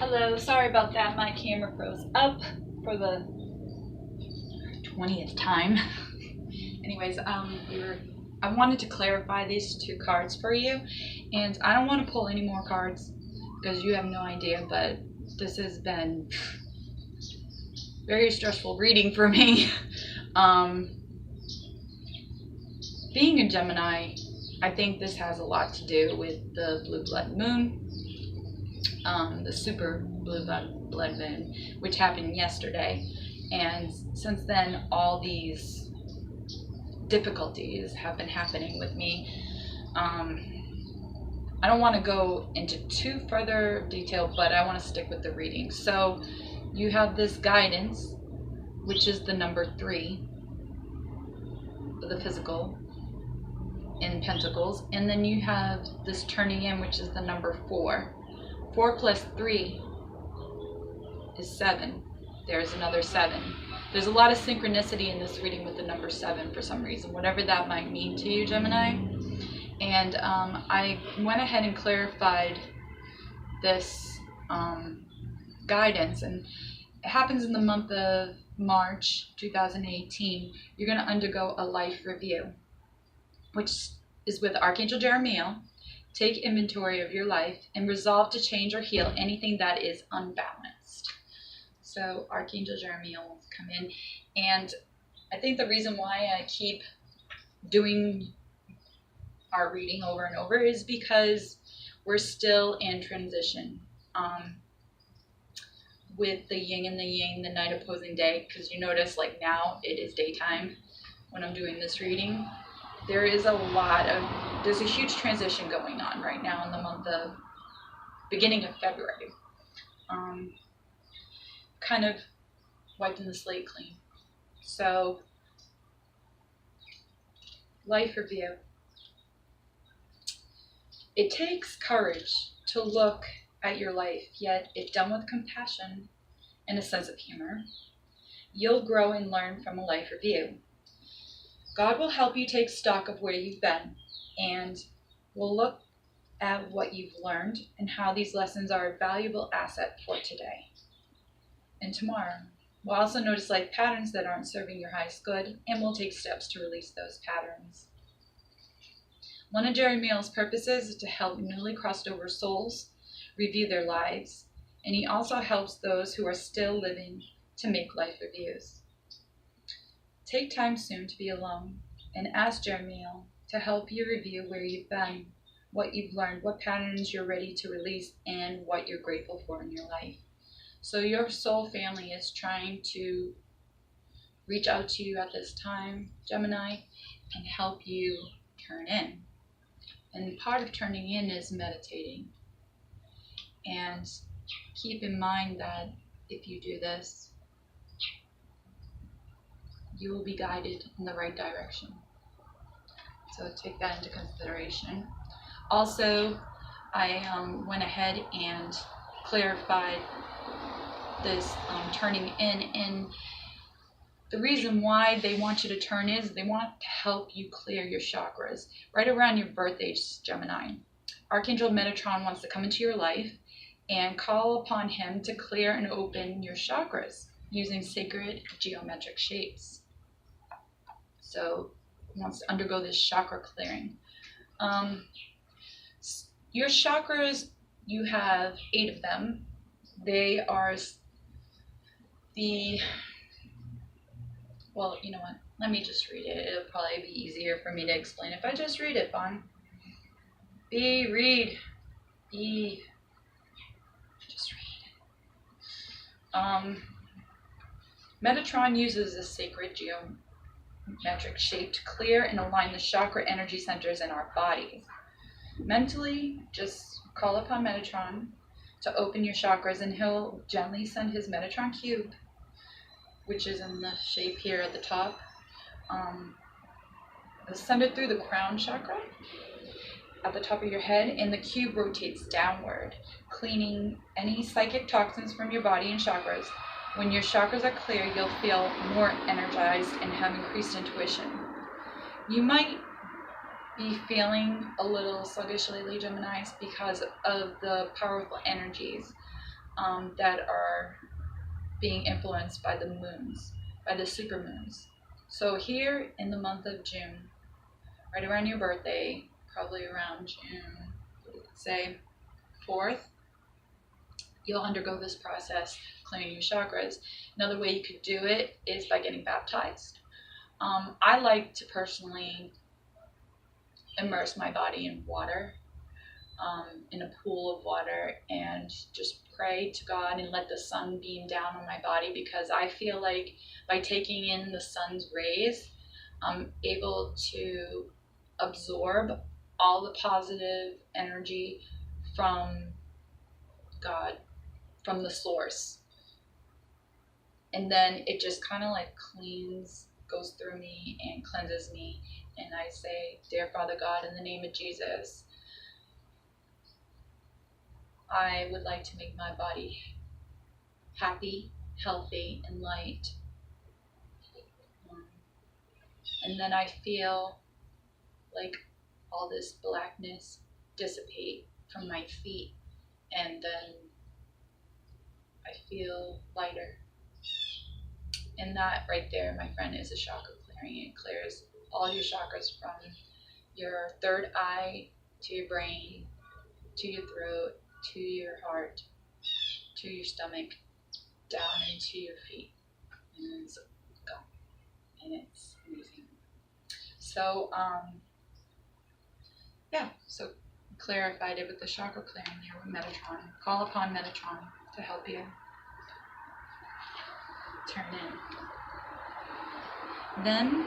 Hello, sorry about that. My camera froze up for the 20th time. Anyways, I wanted to clarify these two cards for you, and I don't want to pull any more cards because you have no idea, but this has been very stressful reading for me. Being a Gemini, I think this has a lot to do with the blue blood moon. The super blue blood moon, which happened yesterday, and since then all these difficulties have been happening with me. I don't want to go into too further detail, but I want to stick with the reading. So you have this guidance, which is the number 3, the physical in Pentacles, and then you have this turning in, which is the number 4. 4 plus 3 is 7. There's another 7. There's a lot of synchronicity in this reading with the number 7 for some reason, whatever that might mean to you, Gemini. And I went ahead and clarified this guidance, and it happens in the month of March 2018. You're going to undergo a life review, which is with Archangel Jeremiah. Take inventory of your life and resolve to change or heal anything that is unbalanced. So Archangel Jeremiah will come in, and I think the reason why I keep doing our reading over and over is because we're still in transition with the yin and the yang, the night opposing day, because you notice like now it is daytime when I'm doing this reading. There's a huge transition going on right now in the month of beginning of February. Kind of wiping the slate clean. So, life review. It takes courage to look at your life, yet if done with compassion and a sense of humor, you'll grow and learn from a life review. God will help you take stock of where you've been, and will look at what you've learned and how these lessons are a valuable asset for today and tomorrow. We'll also notice life patterns that aren't serving your highest good, and we'll take steps to release those patterns. One of Jeremiah's purposes is to help newly crossed over souls review their lives, and he also helps those who are still living to make life reviews. Take time soon to be alone and ask Jeremiah to help you review where you've been, what you've learned, what patterns you're ready to release, and what you're grateful for in your life. So your soul family is trying to reach out to you at this time, Gemini, and help you turn in. And part of turning in is meditating. And keep in mind that if you do this, you will be guided in the right direction. So take that into consideration. Also, I went ahead and clarified this turning in, and the reason why they want you to turn is they want to help you clear your chakras right around your birth age, Gemini. Archangel Metatron wants to come into your life and call upon him to clear and open your chakras using sacred geometric shapes. So he wants to undergo this chakra clearing. Your chakras, you have 8 of them. They are well, you know what? Let me just read it. It'll probably be easier for me to explain if I just read it, Bon. Just read. Metatron uses a sacred geometric shape to clear and align the chakra energy centers in our bodies. Mentally, just call upon Metatron to open your chakras, and he'll gently send his Metatron cube, which is in the shape here at the top. Send it through the crown chakra at the top of your head, and the cube rotates downward, cleaning any psychic toxins from your body and chakras. When your chakras are clear, you'll feel more energized and have increased intuition. You might be feeling a little sluggish lately, Geminis, because of the powerful energies that are being influenced by the moons, by the supermoons. So here in the month of June, right around your birthday, probably around June, say 4th, you'll undergo this process, clearing your chakras. Another way you could do it is by getting baptized. I like to personally immerse my body in water, in a pool of water, and just pray to God and let the sun beam down on my body, because I feel like by taking in the sun's rays, I'm able to absorb all the positive energy from God, from the source. And then it just kind of like goes through me and cleanses me. And I say, Dear Father God, in the name of Jesus, I would like to make my body happy, healthy, and light. And then I feel like all this blackness dissipate from my feet, and then I feel lighter. And that right there, my friend, is a chakra clearing. It clears all your chakras from your third eye to your brain, to your throat, to your heart, to your stomach, down into your feet. And it's gone. And it's amazing. So, so clarified it with the chakra clearing there with Metatron. Call upon Metatron to help you turn in. Then,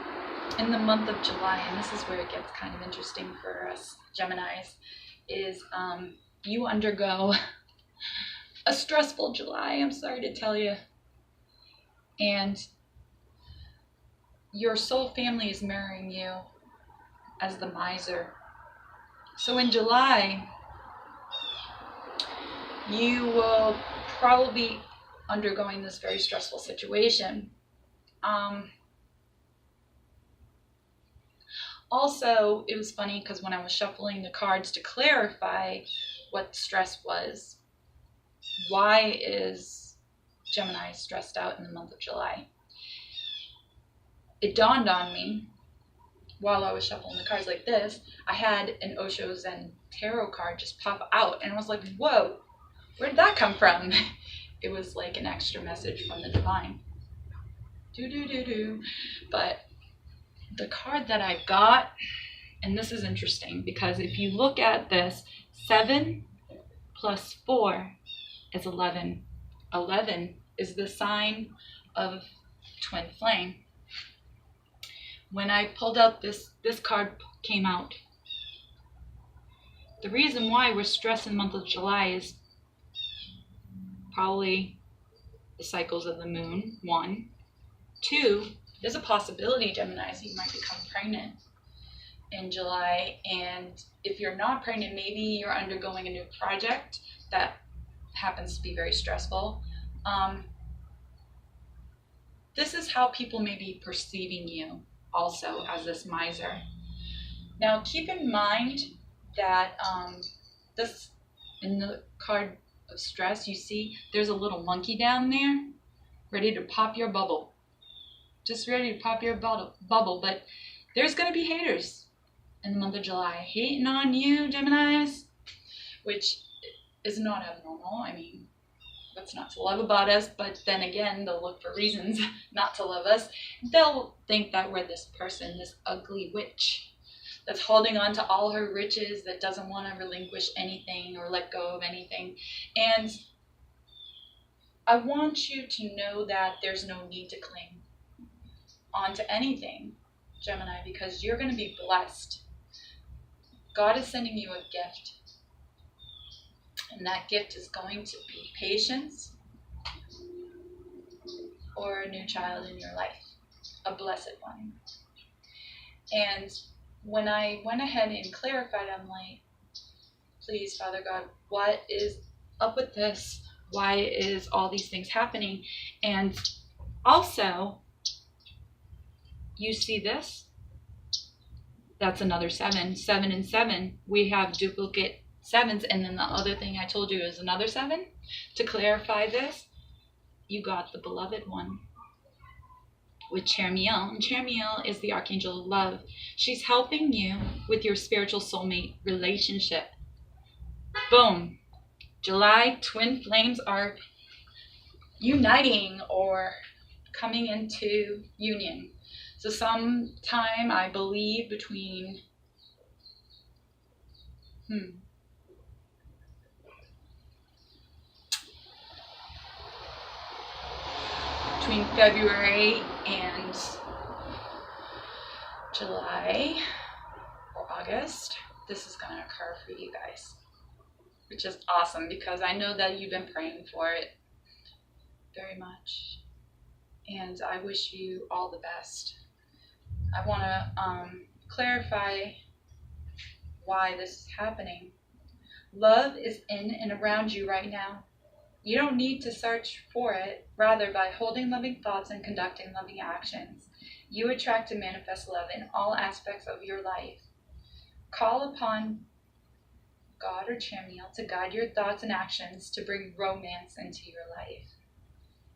in the month of July, and this is where it gets kind of interesting for us Geminis, is you undergo a stressful July, I'm sorry to tell you. And your soul family is mirroring you as the miser. So in July, you will probably be undergoing this very stressful situation. Also, it was funny because when I was shuffling the cards to clarify what stress was, why is Gemini stressed out in the month of July? It dawned on me while I was shuffling the cards like this. I had an Osho Zen tarot card just pop out, and I was like, whoa, where did that come from? It was like an extra message from the divine. But the card that I got, and this is interesting because if you look at this, 7 plus 4 is 11. 11 is the sign of twin flame. When I pulled out this card came out. The reason why we're stressed in the month of July is probably the cycles of the moon, 1. 2, there's a possibility, Geminis, you might become pregnant in July. And if you're not pregnant, maybe you're undergoing a new project that happens to be very stressful. This is how people may be perceiving you also as this miser. Now keep in mind that this, in the card of stress, you see there's a little monkey down there ready to pop your bubble. Just ready to pop your bubble. But there's going to be haters in the month of July hating on you, Geminis, which is not abnormal. I mean, what's not to love about us? But then again, they'll look for reasons not to love us. They'll think that we're this person, this ugly witch that's holding on to all her riches, that doesn't want to relinquish anything or let go of anything. And I want you to know that there's no need to cling onto anything, Gemini, because you're going to be blessed. God is sending you a gift. And that gift is going to be patience or a new child in your life, a blessed one. And when I went ahead and clarified, I'm like, please, Father God, what is up with this? Why is all these things happening? And also, you see this? That's another 7. 7 and 7. We have duplicate sevens. And then the other thing I told you is another 7. To clarify this, you got the beloved one with Chermiel. And Chermiel is the Archangel of Love. She's helping you with your spiritual soulmate relationship. Boom. July, twin flames are uniting or coming into union. So sometime, I believe, between February and July or August, this is going to occur for you guys, which is awesome because I know that you've been praying for it very much, and I wish you all the best. I want to clarify why this is happening. Love is in and around you right now. You don't need to search for it. Rather, by holding loving thoughts and conducting loving actions, you attract and manifest love in all aspects of your life. Call upon God or Chermiel to guide your thoughts and actions to bring romance into your life.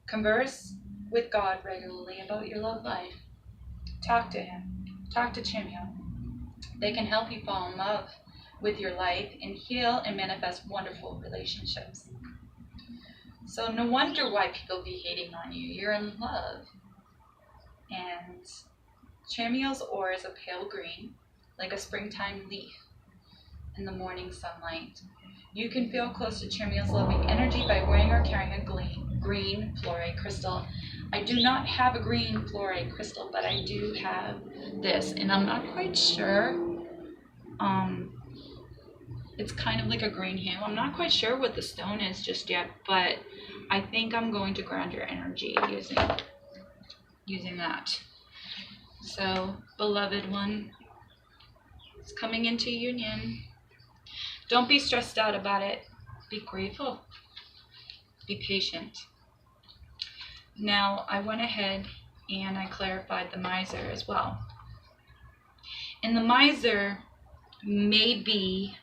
Converse with God regularly about your love life. Talk to Him. Talk to Chermiel. They can help you fall in love with your life and heal and manifest wonderful relationships. So no wonder why people be hating on you. You're in love. And Chermiel's aura is a pale green, like a springtime leaf in the morning sunlight. You can feel close to Chermiel's loving energy by wearing or carrying a green fluorite crystal. I do not have a green fluorite crystal, but I do have this, and I'm not quite sure. It's kind of like a green hue. I'm not quite sure what the stone is just yet, but I think I'm going to ground your energy using that. So, beloved one, it's coming into union. Don't be stressed out about it. Be grateful. Be patient. Now, I went ahead and I clarified the miser as well. And the miser may be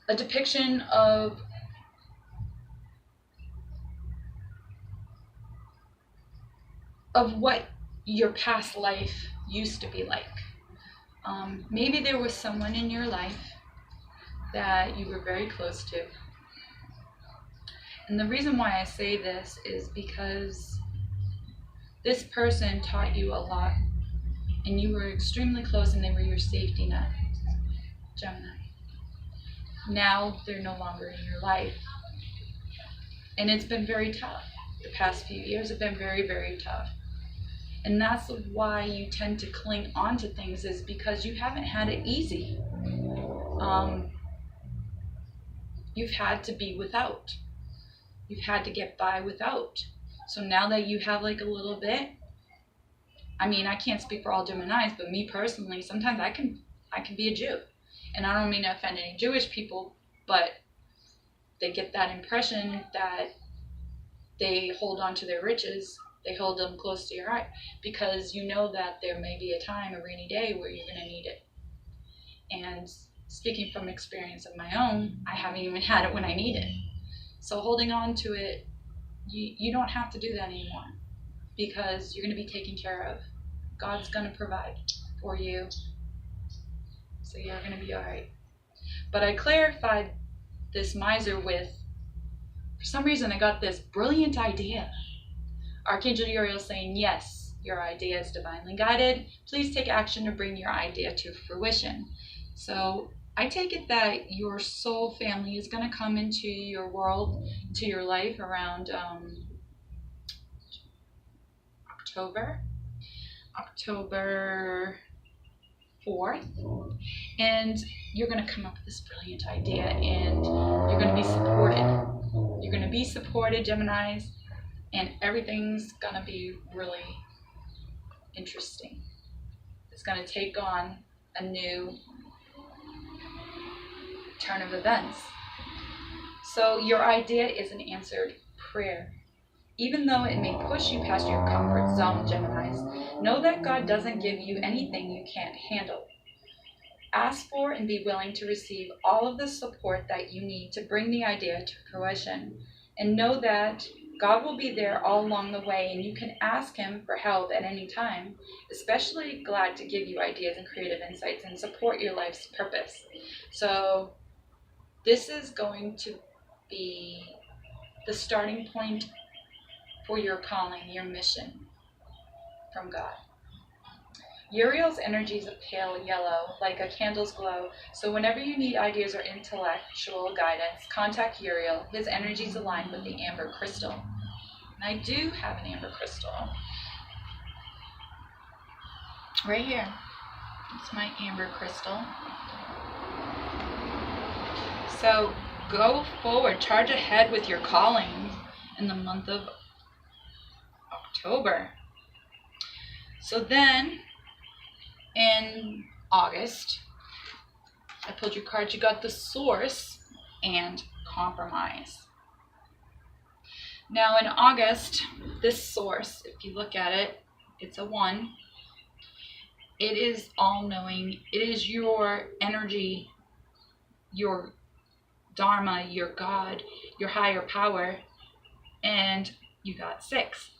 a depiction of what your past life used to be like. Maybe there was someone in your life that you were very close to. And the reason why I say this is because this person taught you a lot, and you were extremely close, and they were your safety net, Gemini. Now they're no longer in your life. And it's been very tough. The past few years have been very, very tough. And that's why you tend to cling on to things, is because you haven't had it easy. You've had to be without. You've had to get by without. So now that you have like a little bit, I mean, I can't speak for all Geminis, but me personally, sometimes I can be a Jew. And I don't mean to offend any Jewish people, but they get that impression that they hold on to their riches. They hold them close to your heart because you know that there may be a time, a rainy day, where you're going to need it. And speaking from experience of my own, I haven't even had it when I need it. So holding on to it, you don't have to do that anymore because you're going to be taken care of. God's going to provide for you. So you're going to be all right. But I clarified this miser with, for some reason, I got this brilliant idea. Archangel Uriel saying, yes, your idea is divinely guided. Please take action to bring your idea to fruition. So I take it that your soul family is going to come into your world, to your life around October 4th. And you're going to come up with this brilliant idea, and you're going to be supported. You're going to be supported, Geminis, and everything's going to be really interesting. It's going to take on a new turn of events. So your idea is an answered prayer. Even though it may push you past your comfort zone, Geminis, know that God doesn't give you anything you can't handle. Ask for and be willing to receive all of the support that you need to bring the idea to fruition. And know that God will be there all along the way, and you can ask Him for help at any time, especially glad to give you ideas and creative insights and support your life's purpose. So this is going to be the starting point for your calling, your mission from God. Uriel's energy is a pale yellow, like a candle's glow, so whenever you need ideas or intellectual guidance, contact Uriel. His energy is aligned with the amber crystal. And I do have an amber crystal. Right here. It's my amber crystal. So go forward, charge ahead with your calling in the month of October. So then, in August, I pulled your cards. You got the Source and Compromise. Now in August, this Source, if you look at it, it's a 1. It is all-knowing. It is your energy, your Dharma, your God, your higher power. And you got 6,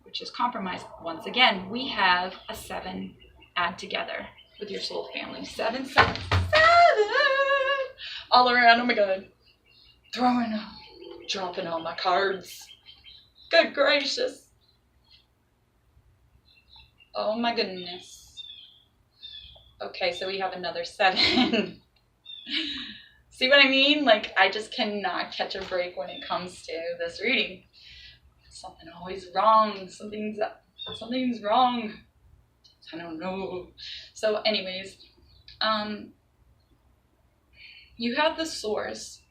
which is Compromise. Once again, we have a 7 add together with your soul family. 7, 7, 7 all around. Oh my God. Dropping all my cards. Good gracious. Oh my goodness. Okay, so we have another 7. See what I mean? Like, I just cannot catch a break when it comes to this reading. Something always wrong. Something's wrong. I don't know. So anyways, you have the Source,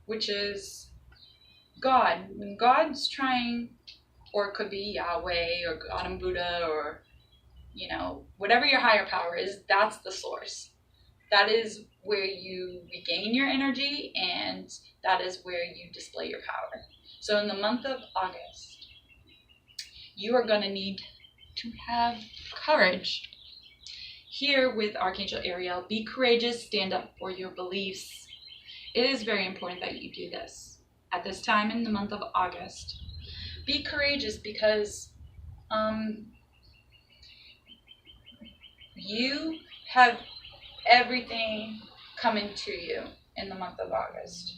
which is God. When God's trying, or it could be Yahweh or God and Buddha, or, you know, whatever your higher power is, that's the Source. That is where you regain your energy, and that is where you display your power. So in the month of August, you are going to need to have courage. Here with Archangel Ariel, be courageous, stand up for your beliefs. It is very important that you do this at this time in the month of August. Be courageous because you have everything coming to you in the month of August.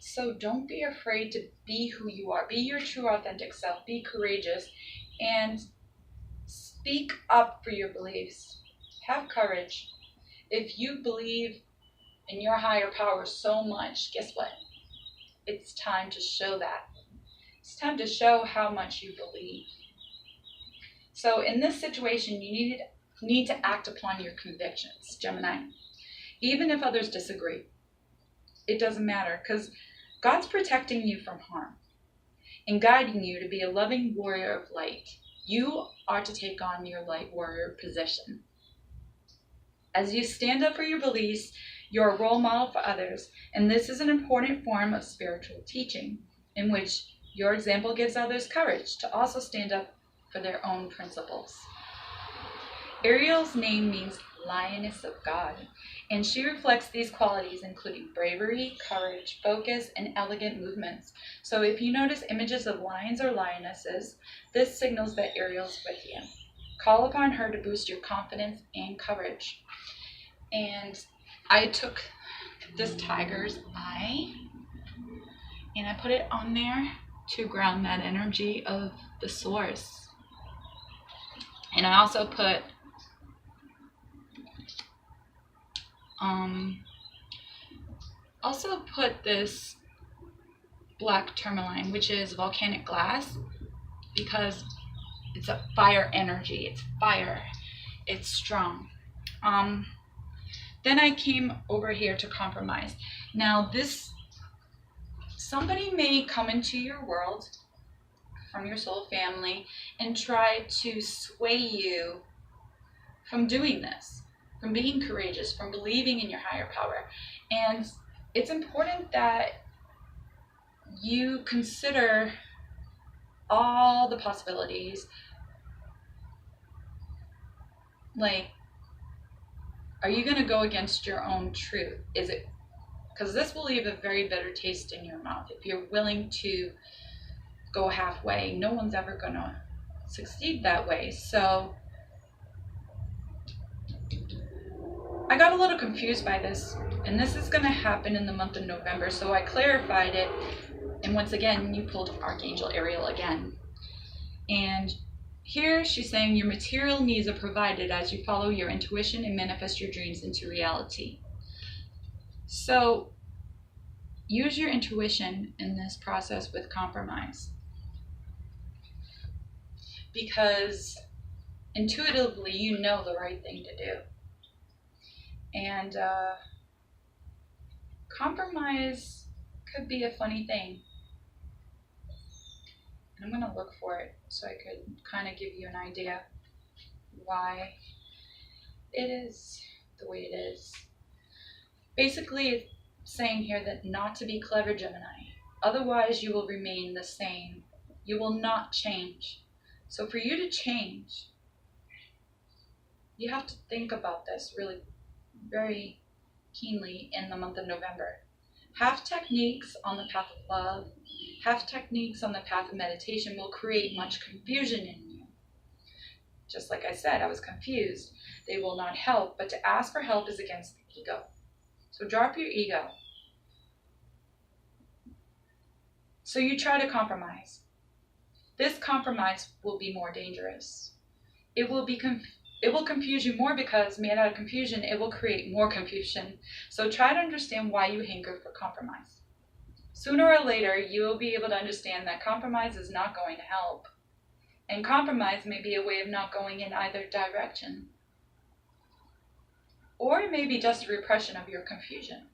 So don't be afraid to be who you are. Be your true authentic self. Be courageous and speak up for your beliefs. Have courage. If you believe in your higher power so much, guess what? It's time to show that. It's time to show how much you believe. So in this situation, you need to act upon your convictions, Gemini. Even if others disagree, it doesn't matter, because God's protecting you from harm and guiding you to be a loving warrior of light. You are to take on your light warrior position. As you stand up for your beliefs, you're a role model for others, and this is an important form of spiritual teaching in which your example gives others courage to also stand up for their own principles. Ariel's name means Lioness of God, and she reflects these qualities including bravery, courage, focus, and elegant movements. So if you notice images of lions or lionesses, this signals that Ariel's with you. Call upon her to boost your confidence and courage. And I took this tiger's eye and I put it on there to ground that energy of the Source. And I also put this black tourmaline, which is volcanic glass, because it's a fire energy. It's fire. It's strong. Then I came over here to Compromise. Now somebody may come into your world from your soul family and try to sway you from doing this, from being courageous, from believing in your higher power. And it's important that you consider all the possibilities, like Are you going to go against your own truth? Is it, because this will leave a very bitter taste in your mouth. If you're willing to go halfway, no one's ever going to succeed that way. So I got a little confused by this, and this is going to happen in the month of November, so I clarified it. And once again, you pulled Archangel Ariel again. And here she's saying your material needs are provided as you follow your intuition and manifest your dreams into reality. So use your intuition in this process with compromise. Because intuitively you know the right thing to do. And compromise could be a funny thing. I'm going to look for it so I could kind of give you an idea why it is the way it is. Basically, it's saying here that not to be clever, Gemini. Otherwise, you will remain the same. You will not change. So for you to change, you have to think about this really very keenly in the month of November. Half techniques on the path of love, half techniques on the path of meditation will create much confusion in you. Just like I said, I was confused. They will not help, but to ask for help is against the ego. So drop your ego. So you try to compromise. This compromise will be more dangerous. It will confuse you more because made out of confusion, it will create more confusion. So try to understand why you hanker for compromise. Sooner or later, you will be able to understand that compromise is not going to help. And compromise may be a way of not going in either direction. Or it may be just a repression of your confusion.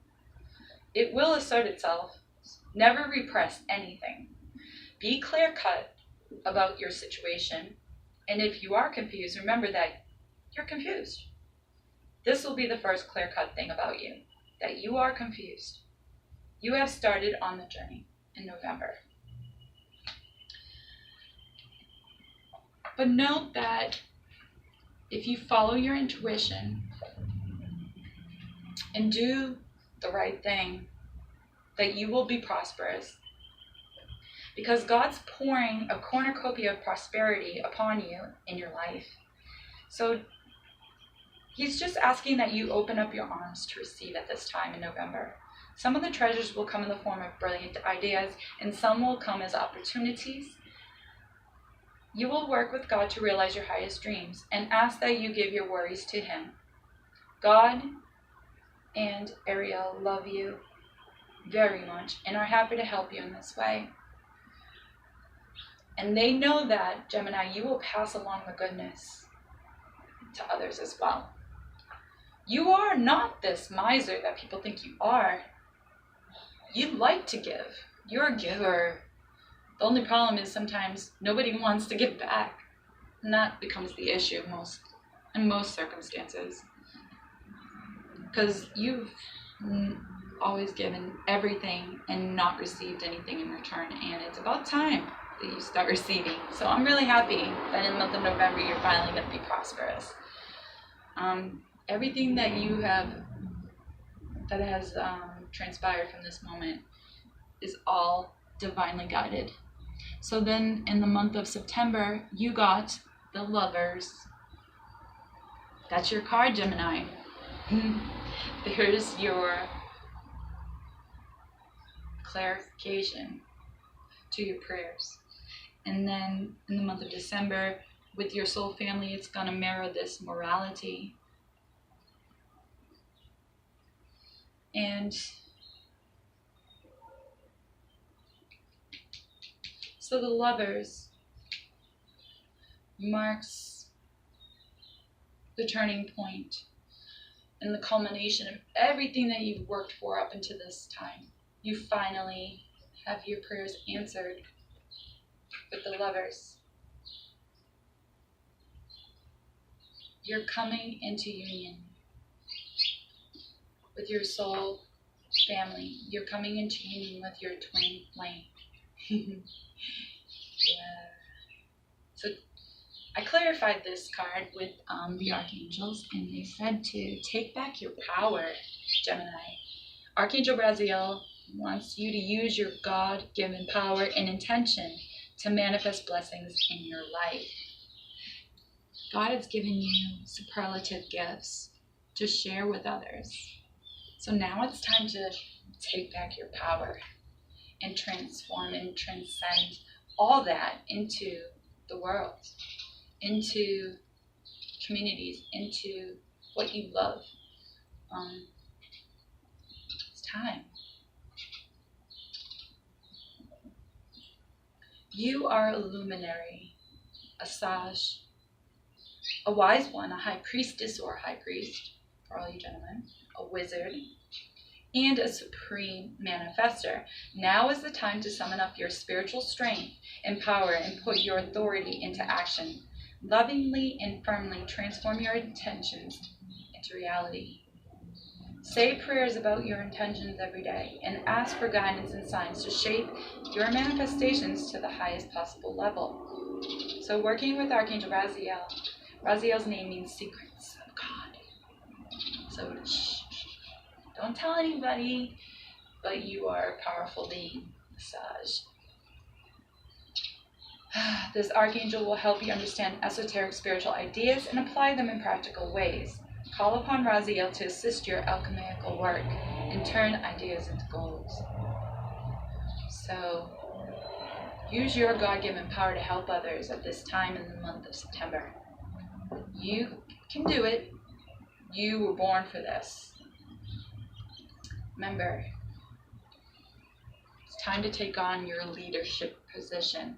It will assert itself. Never repress anything. Be clear-cut about your situation. And if you are confused, remember that you're confused. This will be the first clear-cut thing about you, that you are confused. You have started on the journey in November. But note that if you follow your intuition and do the right thing, that you will be prosperous. Because God's pouring a cornucopia of prosperity upon you in your life. So He's just asking that you open up your arms to receive at this time in November. Some of the treasures will come in the form of brilliant ideas, and some will come as opportunities. You will work with God to realize your highest dreams and ask that you give your worries to Him. God and Ariel love you very much and are happy to help you in this way. And they know that, Gemini, you will pass along the goodness to others as well. You are not this miser that people think you are. You like to give. You're a giver. The only problem is sometimes nobody wants to give back. And that becomes the issue in most circumstances. Because you've always given everything and not received anything in return. And it's about time that you start receiving. So I'm really happy that in the month of November you're finally going to be prosperous. Everything that you have that has transpired from this moment is all divinely guided. So then in the month of September, you got the Lovers. That's your card, Gemini. There's your clarification to your prayers. And then in the month of December, with your soul family, it's going to mirror this morality. And so the Lovers marks the turning point and the culmination of everything that you've worked for up until this time. You finally have your prayers answered with the Lovers. You're coming into union with your soul family. You're coming into union with your twin flame. Yeah. So I clarified this card with the archangels, and they said to take back your power, Gemini. Archangel Raziel wants you to use your God-given power and intention to manifest blessings in your life. God has given you superlative gifts to share with others. So now it's time to take back your power and transform and transcend all that into the world, into communities, into what you love. It's time. You are a luminary, a sage, a wise one, a high priestess or high priest, for all you gentlemen, a wizard, and a supreme manifester. Now is the time to summon up your spiritual strength and power and put your authority into action. Lovingly and firmly transform your intentions into reality. Say prayers about your intentions every day and ask for guidance and signs to shape your manifestations to the highest possible level. So working with Archangel Raziel, Raziel's name means secrets of God. So don't tell anybody, but you are a powerful being, Sage. This archangel will help you understand esoteric spiritual ideas and apply them in practical ways. Call upon Raziel to assist your alchemical work and turn ideas into goals. So, use your God-given power to help others at this time in the month of September. You can do it. You were born for this. Remember, it's time to take on your leadership position.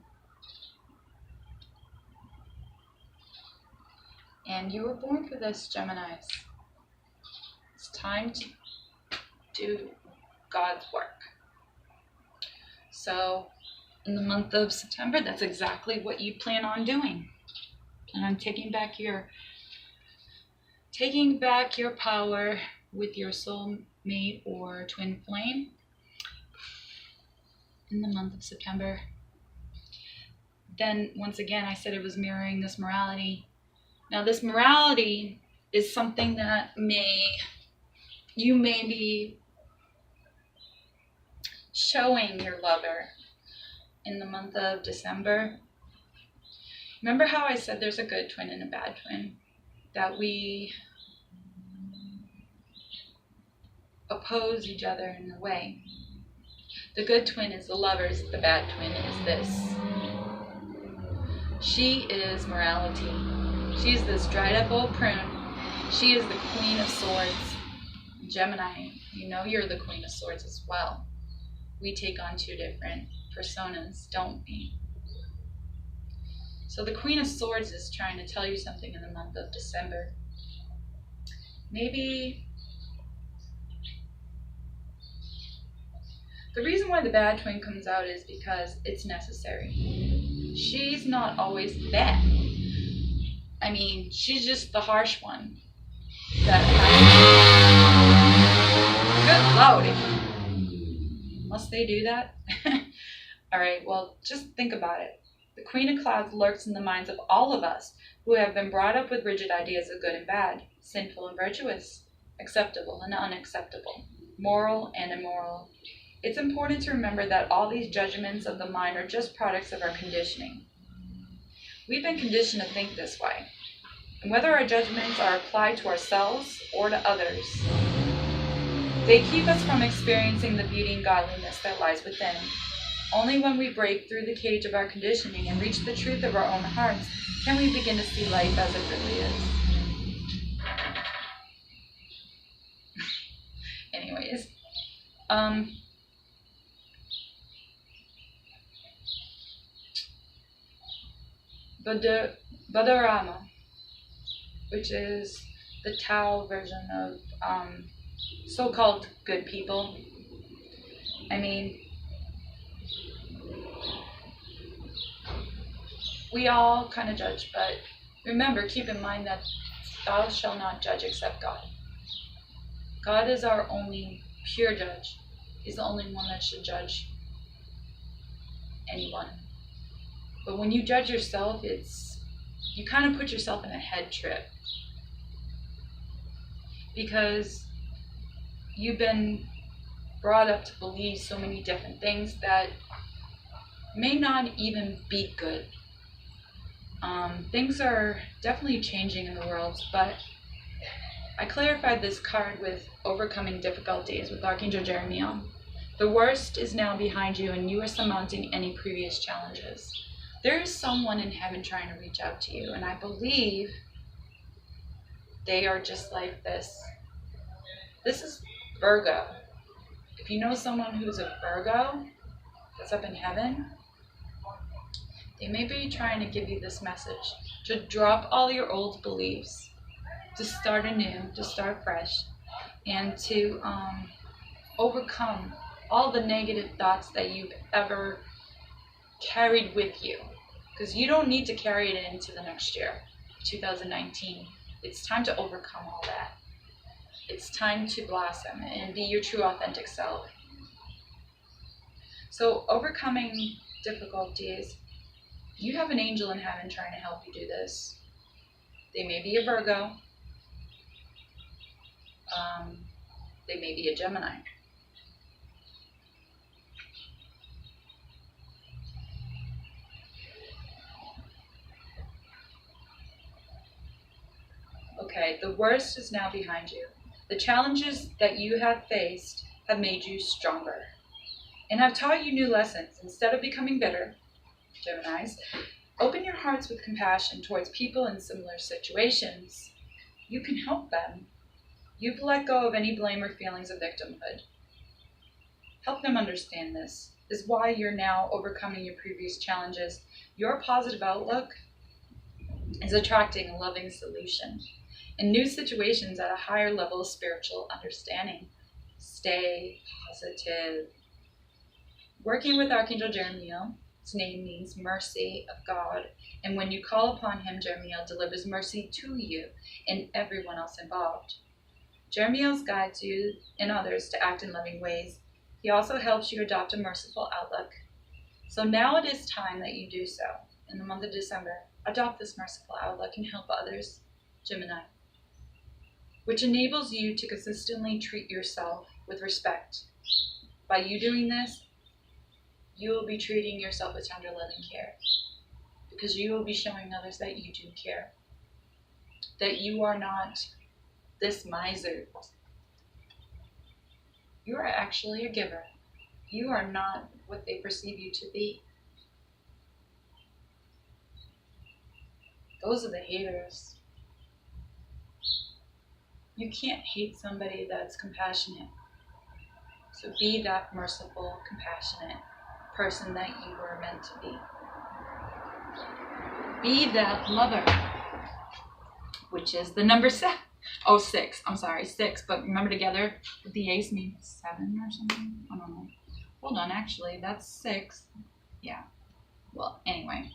And you were born for this, Geminis. It's time to do God's work. So, in the month of September, that's exactly what you plan on doing. And I'm taking back your power with your soulmate or twin flame in the month of September. Then, once again, I said it was mirroring this morality. Now, this morality is something that you may be showing your lover in the month of December. Remember how I said there's a good twin and a bad twin? That we oppose each other in a way. The good twin is the lovers, the bad twin is this. She is morality. She's this dried up old prune. She is the Queen of Swords. Gemini, you know you're the Queen of Swords as well. We take on two different personas, don't we? So the Queen of Swords is trying to tell you something in the month of December. Maybe the reason why the bad twin comes out is because it's necessary. She's not always bad. I mean, she's just the harsh one. That has... Good Lord. Must they do that? Alright, well, just think about it. The Queen of Clouds lurks in the minds of all of us who have been brought up with rigid ideas of good and bad, sinful and virtuous, acceptable and unacceptable, moral and immoral. It's important to remember that all these judgments of the mind are just products of our conditioning. We've been conditioned to think this way, and whether our judgments are applied to ourselves or to others, they keep us from experiencing the beauty and godliness that lies within. Only when we break through the cage of our conditioning and reach the truth of our own hearts can we begin to see life as it really is. Anyways, Badarama, which is the Tao version of so-called good people. I mean, we all kind of judge, but remember, keep in mind that thou shalt not judge except God. God is our only pure judge. He's the only one that should judge anyone. But when you judge yourself, it's you kind of put yourself in a head trip because you've been brought up to believe so many different things that may not even be good. Things are definitely changing in the world, but I clarified this card with overcoming difficulties with Archangel Jeremiah. The worst is now behind you and you are surmounting any previous challenges. There is someone in heaven trying to reach out to you, and I believe they are just like this. This is Virgo. If you know someone who's a Virgo that's up in heaven, they may be trying to give you this message to drop all your old beliefs, to start anew, to start fresh, and to overcome all the negative thoughts that you've ever carried with you. Because you don't need to carry it into the next year, 2019. It's time to overcome all that. It's time to blossom and be your true authentic self. So overcoming difficulties, you have an angel in heaven trying to help you do this. They may be a Virgo. They may be a Gemini. Okay, the worst is now behind you. The challenges that you have faced have made you stronger and have taught you new lessons. Instead of becoming bitter, Geminis, open your hearts with compassion towards people in similar situations. You can help them. You've let go of any blame or feelings of victimhood. Help them understand this is why you're now overcoming your previous challenges. Your positive outlook is attracting a loving solution and new situations at a higher level of spiritual understanding. Stay positive. Working with Archangel Jeremiah, his name means mercy of God, and when you call upon him, Jeremiah delivers mercy to you and everyone else involved. Jeremiah guides you and others to act in loving ways. He also helps you adopt a merciful outlook. So now it is time that you do so. In the month of December, adopt this merciful outlook and help others, Gemini, which enables you to consistently treat yourself with respect. By you doing this, you will be treating yourself with tender loving care, because you will be showing others that you do care, that you are not this miser. You are actually a giver. You are not what they perceive you to be. Those are the haters. You can't hate somebody that's compassionate. So be that merciful, compassionate person that you were meant to be. Be that lover, which is the number 6. Oh, 6. I'm sorry, 6. But remember, together, the ace means 7 or something. I don't know. Hold on, actually, that's 6. Yeah. Well, anyway.